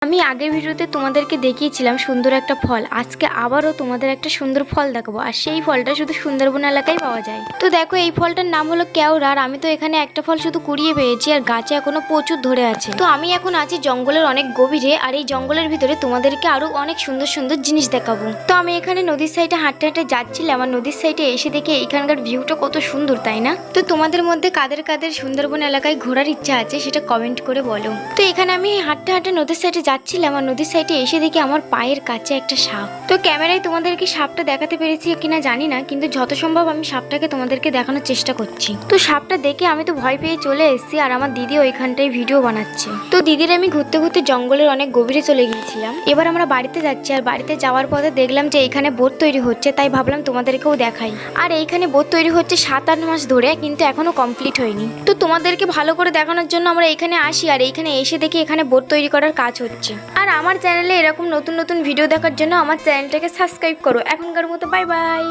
আমি আগের ভিডিওতে তোমাদেরকে দেখিয়েছিলাম সুন্দর একটা ফল। আজকে আবারও তোমাদের একটা সুন্দর ফল দেখাবো, আর সেই ফলটা শুধু সুন্দরবন এলাকায় পাওয়া যায়। তো দেখো, এই ফলটার নাম হলো কেওড়া। আর আমি তো এখানে একটা ফল শুধু কুড়িয়ে পেয়েছি, আর গাছে এখনো প্রচুর ধরে আছে। তো আমি এখন আছি জঙ্গলের অনেক গভীরে, আর এই জঙ্গলের ভিতরে তোমাদেরকে আরো অনেক সুন্দর সুন্দর জিনিস দেখাবো। তো আমি এখানে নদীর সাইডে হাঁটতে হাঁটতে যাচ্ছিলাম, আর নদীর সাইডে এসে দেখে এখানকার ভিউটা কত সুন্দর, তাই না? তো তোমাদের মধ্যে কাদের কাদের সুন্দরবন এলাকায় ঘোরার ইচ্ছা আছে সেটা কমেন্ট করে বলো। তো এখানে আমি হাঁটতে হাঁটতে নদীর সাইডে যাচ্ছিলাম, আর নদীর সাইডে এসে দেখি আমার পায়ের কাছে একটা সাপ। তো ক্যামেরায় তোমাদেরকে সাপটা দেখাতে পেরেছি কিনা জানি না, কিন্তু যত সম্ভব আমি সাপটাকে তোমাদেরকে দেখানোর চেষ্টা করছি। তো সাপটা দেখে আমি তো ভয় পেয়ে চলে এসেছি, আর আমার দিদি ওইখানটায় ভিডিও বানাচ্ছে। তো দিদির আমি ঘুরতে ঘুরতে জঙ্গলের অনেক গভীরে চলে গিয়েছিলাম। এবার আমরা বাড়িতে যাচ্ছি, আর বাড়িতে যাওয়ার পথে দেখলাম যে এখানে বোট তৈরি হচ্ছে, তাই ভাবলাম তোমাদেরকেও দেখাই। আর এইখানে বোট তৈরি হচ্ছে 7-8 মাস ধরে, কিন্তু এখনো কমপ্লিট হয়নি। তো তোমাদেরকে ভালো করে দেখানোর জন্য আমরা এখানে আসি, আর এইখানে এসে দেখি এখানে বোট তৈরি করার কাজ হচ্ছে। আর আমার চ্যানেলে এরকম নতুন নতুন ভিডিও দেখার জন্য আমার চ্যানেলটাকে সাবস্ক্রাইব করো। এখনকার মতো বাই বাই।